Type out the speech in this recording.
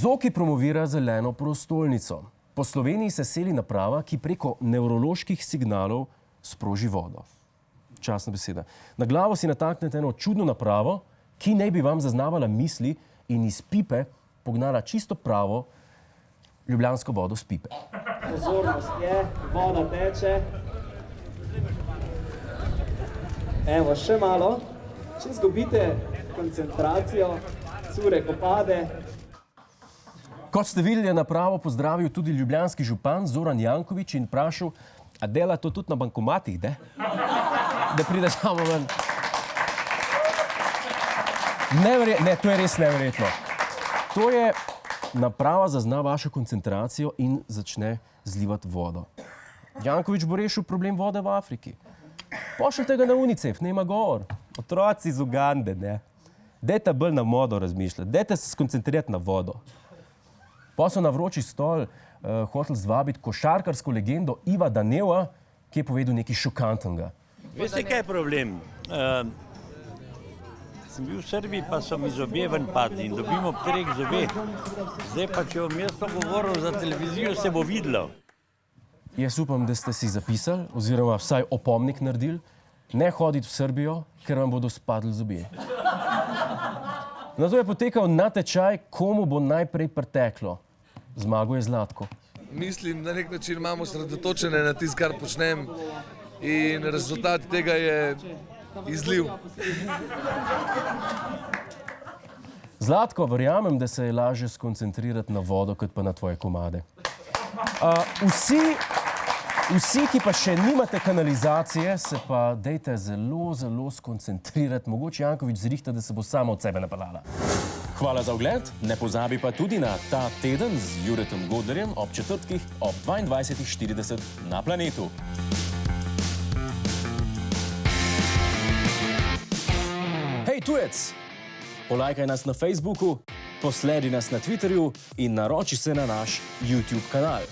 Zoki promovira zeleno prestolnico. Po Sloveniji se seli naprava, ki preko nevroloških signalov sproži vodo. Časna beseda. Na glavo si nataknete eno čudno napravo, ki naj bi vam zaznavala misli in iz pipe pognala čisto pravo ljubljansko vodo s pipe. Pozornost je, voda teče. Evo, še malo. Če izgubite koncentracijo, curek opade. Kot ste videli, je napravo pozdravil tudi ljubljanski župan Zoran Janković in vprašal, a dela to tudi na bankomatih, da pride samo ven. Ne, to je res neverjetno. To je naprava zazna vašo koncentracijo in začne zlivati vodo. Janković bo rešil problem vode v Afriki. Pošljite ga na UNICEF, ne ima govor. Otroci iz Ugande, ne. Dajte bolj na modo razmišljati, dajte se skoncentrirati na vodo. Pa so na vroči stol hotel zvabiti košarkarsko legendo Iva Daneva, ki je povedal nekaj šokantnega. Veste, kaj je problem? Sem bil v Srbiji, pa so mi zobje ven padli in dobimo ob 3 zobeh. Zdaj pa, če bom jaz to govoril za televizijo, se bo videlo. Jaz upam, da ste si zapisali, oziroma vsaj opomnik naredili, ne hoditi v Srbijo, ker vam bodo spadli zobje. Nato je potekal natečaj, komu bo najprej preteklo. Zmago je Zlatko. Mislim, na nek način imamo sredotočene na tisto, kar počnem in rezultat tega je izliv. Zlatko, verjamem, da se je lažje skoncentrirati na vodo, kot pa na tvoje komade. Vsi, ki pa še nimate kanalizacije, se pa dejte zelo, zelo skoncentrirati. Mogoče Janković zrihta, da se bo sama od sebe napeljala. Hvala za ogled, ne pozabi pa tudi na Ta teden z Juretom Godlerjem ob četrtkih ob 22:40 na Planetu. Hej tujec! Polajkaj nas na Facebooku, posledi nas na Twitterju in naroči se na naš YouTube kanal.